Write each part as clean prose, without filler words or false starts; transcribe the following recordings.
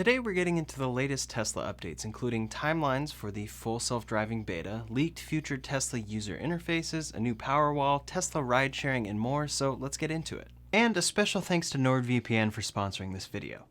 Today we're getting into the latest Tesla updates, including timelines for the full self-driving beta, leaked future Tesla user interfaces, a new Powerwall, Tesla ride-sharing, and more, so let's get into it. And a special thanks to NordVPN for sponsoring this video.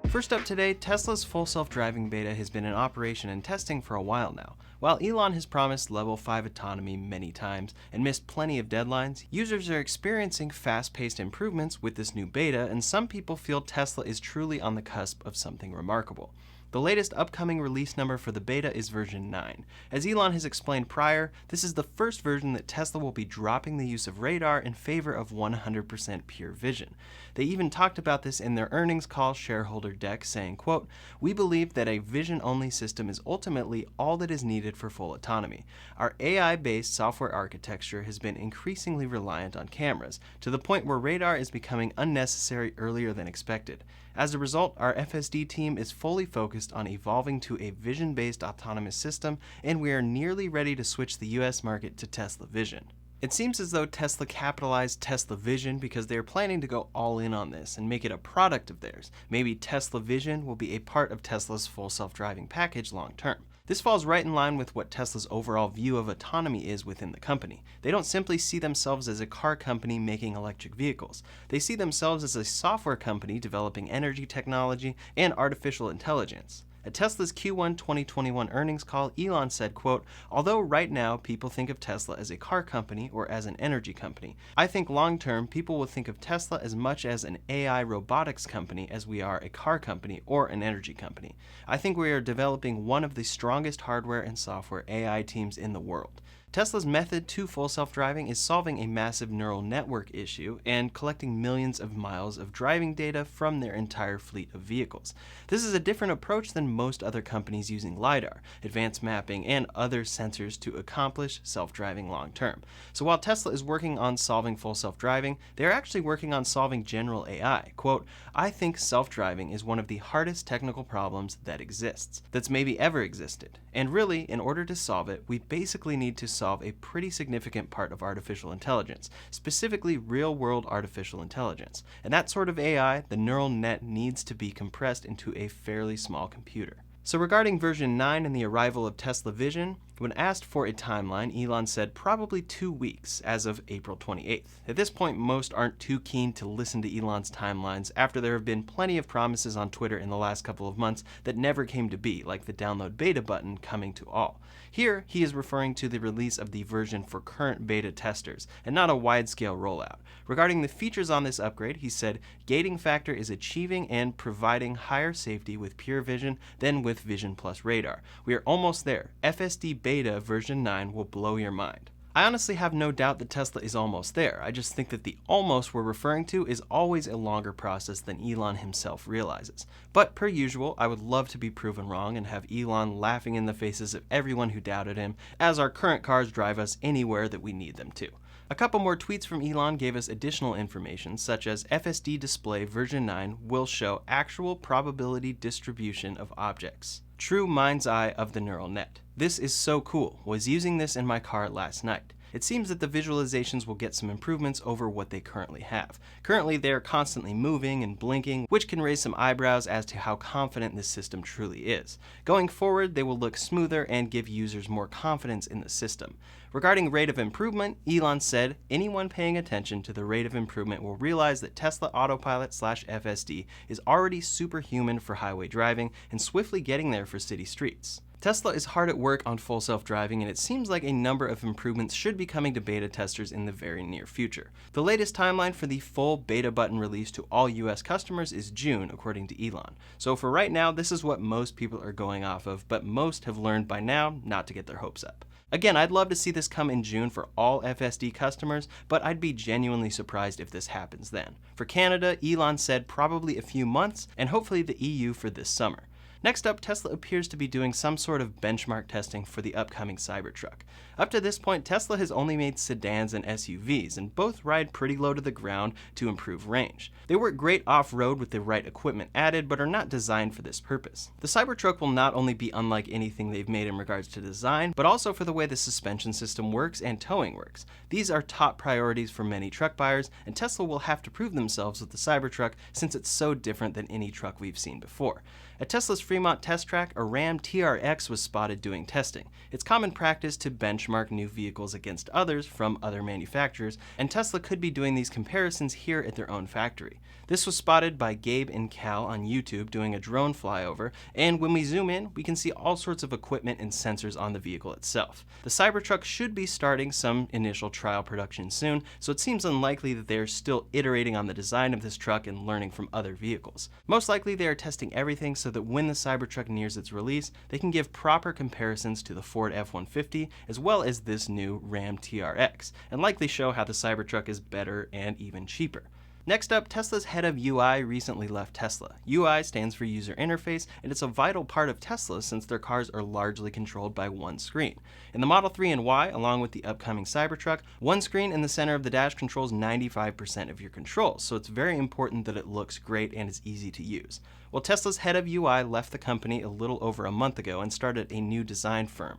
First up today, Tesla's full self-driving beta has been in operation and testing for a while now. While Elon has promised level 5 autonomy many times and missed plenty of deadlines, users are experiencing fast-paced improvements with this new beta, and some people feel Tesla is truly on the cusp of something remarkable. The latest upcoming release number for the beta is version 9. As Elon has explained prior, this is the first version that Tesla will be dropping the use of radar in favor of 100% pure vision. They even talked about this in their earnings call shareholder deck, saying, quote, "We believe that a vision-only system is ultimately all that is needed for full autonomy. Our AI-based software architecture has been increasingly reliant on cameras, to the point where radar is becoming unnecessary earlier than expected. As a result, our FSD team is fully focused on evolving to a vision-based autonomous system, and we are nearly ready to switch the US market to Tesla Vision." It seems as though Tesla capitalized Tesla Vision because they are planning to go all in on this and make it a product of theirs. Maybe Tesla Vision will be a part of Tesla's full self-driving package long term. This falls right in line with what Tesla's overall view of autonomy is within the company. They don't simply see themselves as a car company making electric vehicles. They see themselves as a software company developing energy technology and artificial intelligence. At Tesla's Q1 2021 earnings call, Elon said, quote, "Although right now people think of Tesla as a car company or as an energy company, I think long-term people will think of Tesla as much as an AI robotics company as we are a car company or an energy company. I think we are developing one of the strongest hardware and software AI teams in the world." Tesla's method to full self-driving is solving a massive neural network issue and collecting millions of miles of driving data from their entire fleet of vehicles. This is a different approach than most other companies using LiDAR, advanced mapping, and other sensors to accomplish self-driving long-term. So while Tesla is working on solving full self-driving, they're actually working on solving general AI. Quote, "I think self-driving is one of the hardest technical problems that exists, that's maybe ever existed. And really, in order to solve it, we basically need to solve a pretty significant part of artificial intelligence, specifically real-world artificial intelligence. And that sort of AI, the neural net, needs to be compressed into a fairly small computer." So regarding version 9 and the arrival of Tesla Vision, when asked for a timeline, Elon said probably 2 weeks as of April 28th. At this point, most aren't too keen to listen to Elon's timelines after there have been plenty of promises on Twitter in the last couple of months that never came to be, like the download beta button coming to all. Here, he is referring to the release of the version for current beta testers, and not a wide-scale rollout. Regarding the features on this upgrade, he said, "Gating factor is achieving and providing higher safety with pure vision than with Vision Plus radar. We are almost there. FSD Beta version 9 will blow your mind." I honestly have no doubt that Tesla is almost there. I just think that the almost we're referring to is always a longer process than Elon himself realizes. But per usual, I would love to be proven wrong and have Elon laughing in the faces of everyone who doubted him, as our current cars drive us anywhere that we need them to. A couple more tweets from Elon gave us additional information, such as FSD Display version 9 will show actual probability distribution of objects. True mind's eye of the neural net. This is so cool. Was using this in my car last night. It seems that the visualizations will get some improvements over what they currently have. Currently, they are constantly moving and blinking, which can raise some eyebrows as to how confident this system truly is. Going forward, they will look smoother and give users more confidence in the system. Regarding rate of improvement, Elon said, "Anyone paying attention to the rate of improvement will realize that Tesla Autopilot/FSD is already superhuman for highway driving and swiftly getting there for city streets." Tesla is hard at work on full self-driving, and it seems like a number of improvements should be coming to beta testers in the very near future. The latest timeline for the full beta button release to all US customers is June, according to Elon. So for right now, this is what most people are going off of, but most have learned by now not to get their hopes up. Again, I'd love to see this come in June for all FSD customers, but I'd be genuinely surprised if this happens then. For Canada, Elon said probably a few months, and hopefully the EU for this summer. Next up, Tesla appears to be doing some sort of benchmark testing for the upcoming Cybertruck. Up to this point, Tesla has only made sedans and SUVs, and both ride pretty low to the ground to improve range. They work great off-road with the right equipment added, but are not designed for this purpose. The Cybertruck will not only be unlike anything they've made in regards to design, but also for the way the suspension system works and towing works. These are top priorities for many truck buyers, and Tesla will have to prove themselves with the Cybertruck since it's so different than any truck we've seen before. At Tesla's Fremont test track, a Ram TRX was spotted doing testing. It's common practice to benchmark new vehicles against others from other manufacturers, and Tesla could be doing these comparisons here at their own factory. This was spotted by Gabe and Cal on YouTube doing a drone flyover, and when we zoom in, we can see all sorts of equipment and sensors on the vehicle itself. The Cybertruck should be starting some initial trial production soon, so it seems unlikely that they are still iterating on the design of this truck and learning from other vehicles. Most likely they are testing everything so that when the Cybertruck nears its release, they can give proper comparisons to the Ford F-150 as well as this new Ram TRX, and likely show how the Cybertruck is better and even cheaper. Next up, Tesla's head of UI recently left Tesla. UI stands for user interface, and it's a vital part of Tesla since their cars are largely controlled by one screen. In the Model 3 and Y, along with the upcoming Cybertruck, one screen in the center of the dash controls 95% of your controls, so it's very important that it looks great and is easy to use. Well, Tesla's head of UI left the company a little over a month ago and started a new design firm.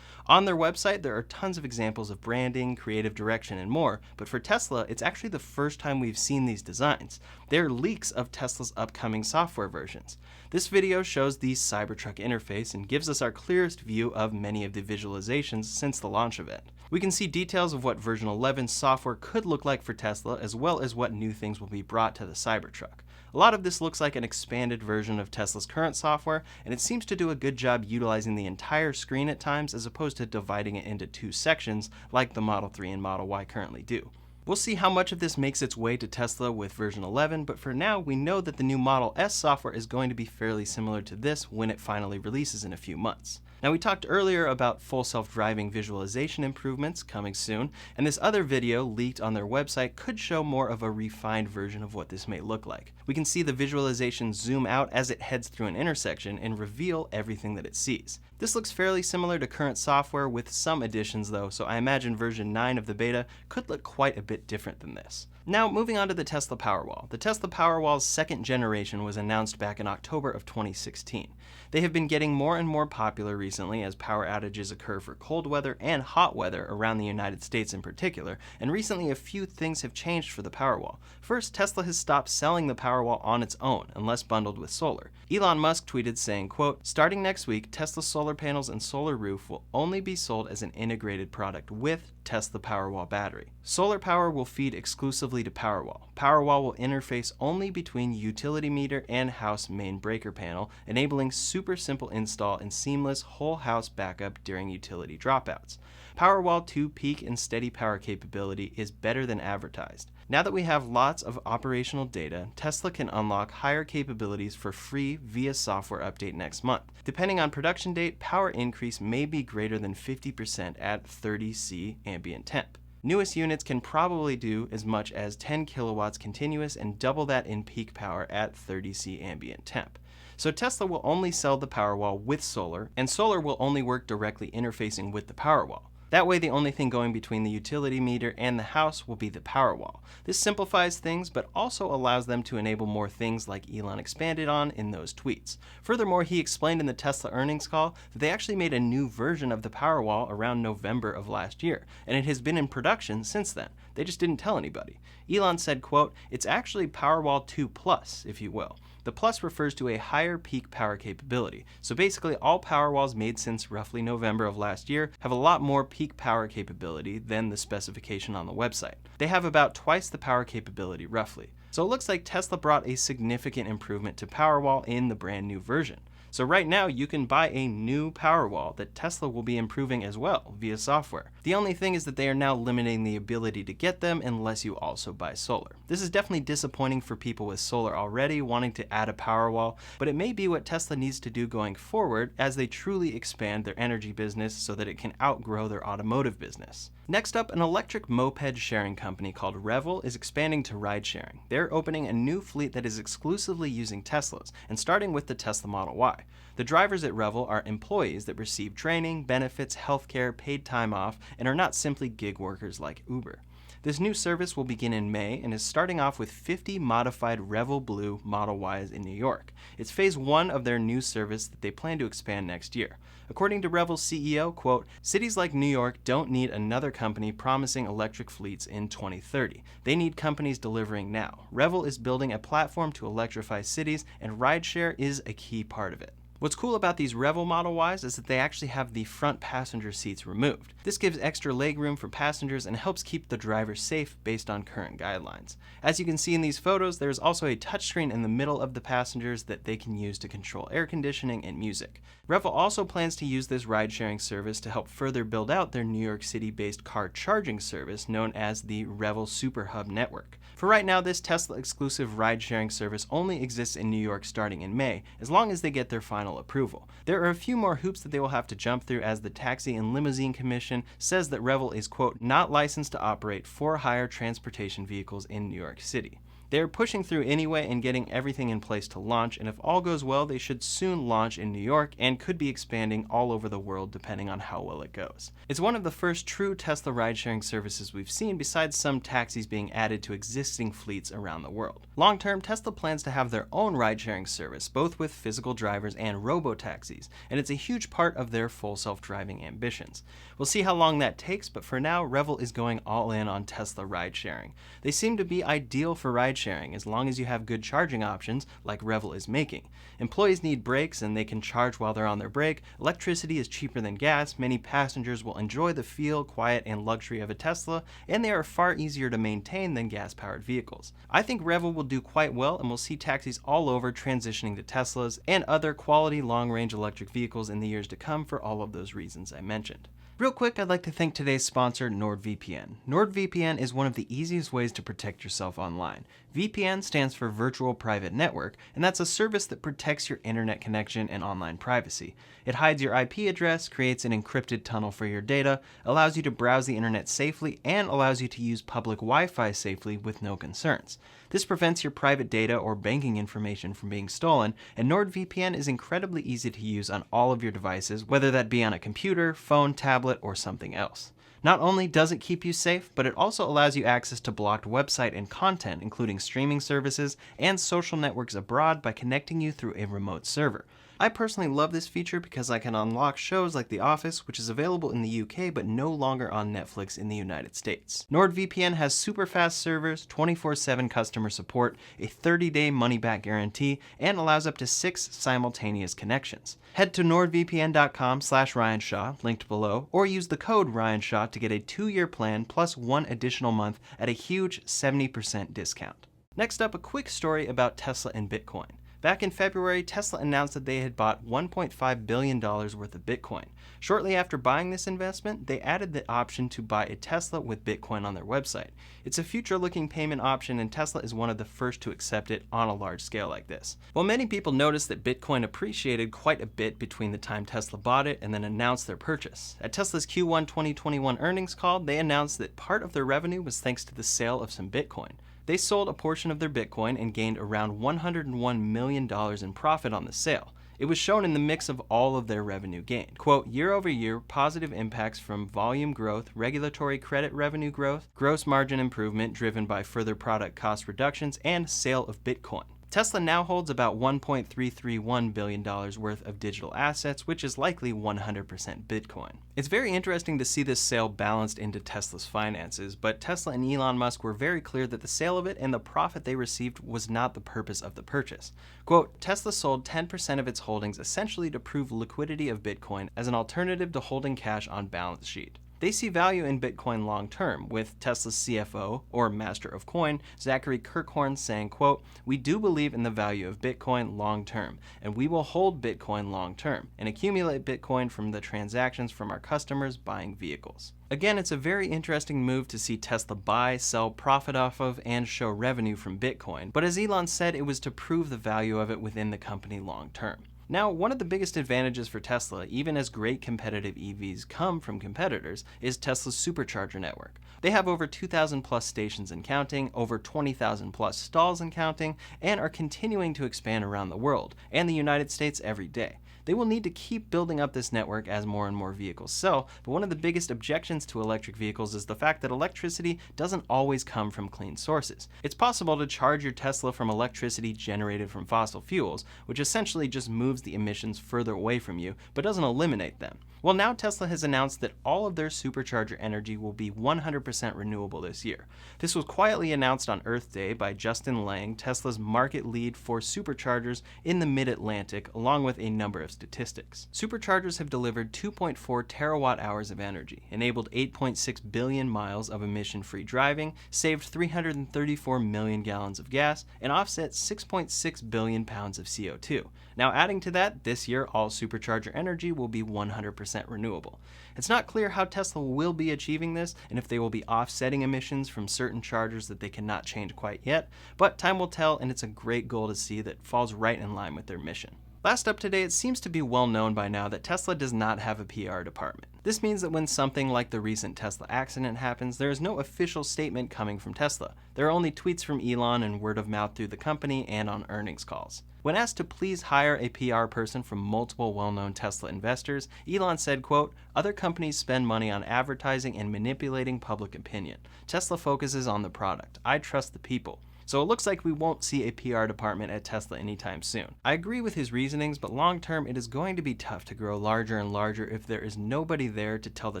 On their website, there are tons of examples of branding, creative direction, and more, but for Tesla, it's actually the first time we've seen these designs. They're leaks of Tesla's upcoming software versions. This video shows the Cybertruck interface and gives us our clearest view of many of the visualizations since the launch of it. We can see details of what version 11 software could look like for Tesla, as well as what new things will be brought to the Cybertruck. A lot of this looks like an expanded version of Tesla's current software, and it seems to do a good job utilizing the entire screen at times as opposed to dividing it into two sections like the Model 3 and Model Y currently do. We'll see how much of this makes its way to Tesla with version 11, but for now we know that the new Model S software is going to be fairly similar to this when it finally releases in a few months. Now, we talked earlier about full self-driving visualization improvements coming soon, and this other video leaked on their website could show more of a refined version of what this may look like. We can see the visualization zoom out as it heads through an intersection and reveal everything that it sees. This looks fairly similar to current software with some additions though, so I imagine version 9 of the beta could look quite a bit different than this. Now, moving on to the Tesla Powerwall. The Tesla Powerwall's second generation was announced back in October of 2016. They have been getting more and more popular recently as power outages occur for cold weather and hot weather around the United States in particular, and recently a few things have changed for the Powerwall. First, Tesla has stopped selling the Powerwall on its own, unless bundled with solar. Elon Musk tweeted saying, quote, "Starting next week, Tesla solar panels and solar roof will only be sold as an integrated product with Tesla Powerwall battery. Solar power will feed exclusively to Powerwall. Powerwall will interface only between utility meter and house main breaker panel, enabling super simple install and seamless whole house backup during utility dropouts. Powerwall 2 peak and steady power capability is better than advertised. Now that we have lots of operational data, Tesla can unlock higher capabilities for free via software update next month. Depending on production date, power increase may be greater than 50% at 30°C ambient temp. Newest units can probably do as much as 10 kilowatts continuous and double that in peak power at 30°C ambient temp. So Tesla will only sell the Powerwall with solar, and solar will only work directly interfacing with the Powerwall. That way the only thing going between the utility meter and the house will be the Powerwall. This simplifies things, but also allows them to enable more things like Elon expanded on in those tweets. Furthermore, he explained in the Tesla earnings call that they actually made a new version of the Powerwall around November of last year, and it has been in production since then. They just didn't tell anybody. Elon said, quote, "It's actually Powerwall 2 Plus, if you will. The Plus refers to a higher peak power capability. So basically all Powerwalls made since roughly November of last year have a lot more peak power capability than the specification on the website. They have about twice the power capability roughly. So it looks like Tesla brought a significant improvement to Powerwall in the brand new version. So right now you can buy a new Powerwall that Tesla will be improving as well via software. The only thing is that they are now limiting the ability to get them unless you also buy solar. This is definitely disappointing for people with solar already wanting to add a Powerwall, but it may be what Tesla needs to do going forward as they truly expand their energy business so that it can outgrow their automotive business. Next up, an electric moped sharing company called Revel is expanding to ride sharing. They're opening a new fleet that is exclusively using Teslas, and starting with the Tesla Model Y. The drivers at Revel are employees that receive training, benefits, healthcare, paid time off, and are not simply gig workers like Uber. This new service will begin in May and is starting off with 50 modified Revel Blue Model Ys in New York. It's phase 1 of their new service that they plan to expand next year. According to Revel's CEO, quote, "Cities like New York don't need another company promising electric fleets in 2030. They need companies delivering now. Revel is building a platform to electrify cities, and rideshare is a key part of it." What's cool about these Revel Model Ys is that they actually have the front passenger seats removed. This gives extra legroom for passengers and helps keep the driver safe based on current guidelines. As you can see in these photos, there's also a touchscreen in the middle of the passengers that they can use to control air conditioning and music. Revel also plans to use this ride-sharing service to help further build out their New York City-based car charging service known as the Revel Super Hub network. For right now, this Tesla-exclusive ride-sharing service only exists in New York starting in May, as long as they get their final approval. There are a few more hoops that they will have to jump through, as the Taxi and Limousine Commission says that Revel is, quote, "not licensed to operate for-hire transportation vehicles in New York City." They are pushing through anyway and getting everything in place to launch, and if all goes well, they should soon launch in New York and could be expanding all over the world depending on how well it goes. It's one of the first true Tesla ride-sharing services we've seen, besides some taxis being added to existing fleets around the world. Long-term, Tesla plans to have their own ride-sharing service, both with physical drivers and robotaxis, and it's a huge part of their full self-driving ambitions. We'll see how long that takes, but for now, Revel is going all in on Tesla ride-sharing. They seem to be ideal for ride-sharing as long as you have good charging options like Revel is making. Employees need breaks and they can charge while they're on their break. Electricity is cheaper than gas. Many passengers will enjoy the feel, quiet, and luxury of a Tesla, and they are far easier to maintain than gas-powered vehicles. I think Revel will do quite well, and we'll see taxis all over transitioning to Teslas and other quality long-range electric vehicles in the years to come for all of those reasons I mentioned. Real quick, I'd like to thank today's sponsor, NordVPN. NordVPN is one of the easiest ways to protect yourself online. VPN stands for Virtual Private Network, and that's a service that protects your internet connection and online privacy. It hides your IP address, creates an encrypted tunnel for your data, allows you to browse the internet safely, and allows you to use public Wi-Fi safely with no concerns. This prevents your private data or banking information from being stolen, and NordVPN is incredibly easy to use on all of your devices, whether that be on a computer, phone, tablet, or something else. Not only does it keep you safe, but it also allows you access to blocked website and content, including streaming services and social networks abroad, by connecting you through a remote server. I personally love this feature because I can unlock shows like The Office, which is available in the UK but no longer on Netflix in the United States. NordVPN has super fast servers, 24/7 customer support, a 30-day money-back guarantee, and allows up to 6 simultaneous connections. Head to nordvpn.com/RyanShaw, linked below, or use the code RyanShaw to get a 2-year plan plus 1 additional month at a huge 70% discount. Next up, a quick story about Tesla and Bitcoin. Back in February, Tesla announced that they had bought $1.5 billion worth of Bitcoin. Shortly after buying this investment, they added the option to buy a Tesla with Bitcoin on their website. It's a future-looking payment option, and Tesla is one of the first to accept it on a large scale like this. While many people noticed that Bitcoin appreciated quite a bit between the time Tesla bought it and then announced their purchase, at Tesla's Q1 2021 earnings call, they announced that part of their revenue was thanks to the sale of some Bitcoin. They sold a portion of their Bitcoin and gained around $101 million in profit on the sale. It was shown in the mix of all of their revenue gained. Quote, year-over-year positive impacts from volume growth, regulatory credit revenue growth, gross margin improvement driven by further product cost reductions, and sale of Bitcoin. Tesla now holds about $1.331 billion worth of digital assets, which is likely 100% Bitcoin. It's very interesting to see this sale balanced into Tesla's finances, but Tesla and Elon Musk were very clear that the sale of it and the profit they received was not the purpose of the purchase. Quote, Tesla sold 10% of its holdings essentially to prove liquidity of Bitcoin as an alternative to holding cash on balance sheet. They see value in Bitcoin long term, with Tesla's CFO, or Master of Coin, Zachary Kirkhorn saying, quote, we do believe in the value of Bitcoin long term, and we will hold Bitcoin long term, and accumulate Bitcoin from the transactions from our customers buying vehicles. Again, it's a very interesting move to see Tesla buy, sell, profit off of, and show revenue from Bitcoin, but as Elon said, it was to prove the value of it within the company long term. Now, one of the biggest advantages for Tesla, even as great competitive EVs come from competitors, is Tesla's Supercharger network. They have over 2,000 plus stations and counting, over 20,000 plus stalls and counting, and are continuing to expand around the world, and the United States every day. They will need to keep building up this network as more and more vehicles sell, but one of the biggest objections to electric vehicles is the fact that electricity doesn't always come from clean sources. It's possible to charge your Tesla from electricity generated from fossil fuels, which essentially just moves the emissions further away from you, but doesn't eliminate them. Well, now Tesla has announced that all of their Supercharger energy will be 100% renewable this year. This was quietly announced on Earth Day by Justin Lang, Tesla's market lead for Superchargers in the Mid-Atlantic, along with a number of statistics. Superchargers have delivered 2.4 terawatt hours of energy, enabled 8.6 billion miles of emission-free driving, saved 334 million gallons of gas, and offset 6.6 billion pounds of CO2. Now, adding to that, this year all Supercharger energy will be 100% renewable. It's not clear how Tesla will be achieving this and if they will be offsetting emissions from certain chargers that they cannot change quite yet, but time will tell, and it's a great goal to see that falls right in line with their mission. Last up today, it seems to be well known by now that Tesla does not have a PR department. This means that when something like the recent Tesla accident happens, there is no official statement coming from Tesla. There are only tweets from Elon and word of mouth through the company and on earnings calls. When asked to please hire a PR person from multiple well-known Tesla investors, Elon said, quote, "Other companies spend money on advertising and manipulating public opinion. Tesla focuses on the product. I trust the people." So it looks like we won't see a PR department at Tesla anytime soon. I agree with his reasonings, but long term it is going to be tough to grow larger and larger if there is nobody there to tell the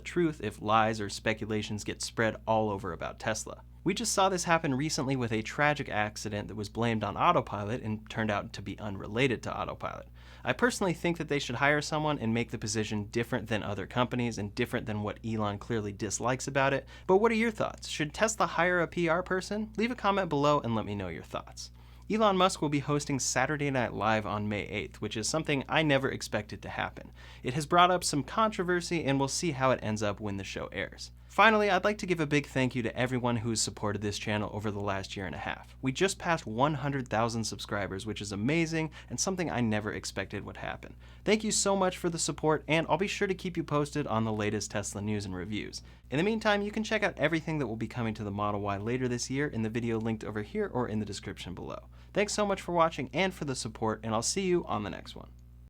truth if lies or speculations get spread all over about Tesla. We just saw this happen recently with a tragic accident that was blamed on Autopilot and turned out to be unrelated to Autopilot. I personally think that they should hire someone and make the position different than other companies and different than what Elon clearly dislikes about it. But what are your thoughts? Should Tesla hire a PR person? Leave a comment below and let me know your thoughts. Elon Musk will be hosting Saturday Night Live on May 8th, which is something I never expected to happen. It has brought up some controversy, and we'll see how it ends up when the show airs. Finally, I'd like to give a big thank you to everyone who's supported this channel over the last year and a half. We just passed 100,000 subscribers, which is amazing and something I never expected would happen. Thank you so much for the support, and I'll be sure to keep you posted on the latest Tesla news and reviews. In the meantime, you can check out everything that will be coming to the Model Y later this year in the video linked over here or in the description below. Thanks so much for watching and for the support, and I'll see you on the next one.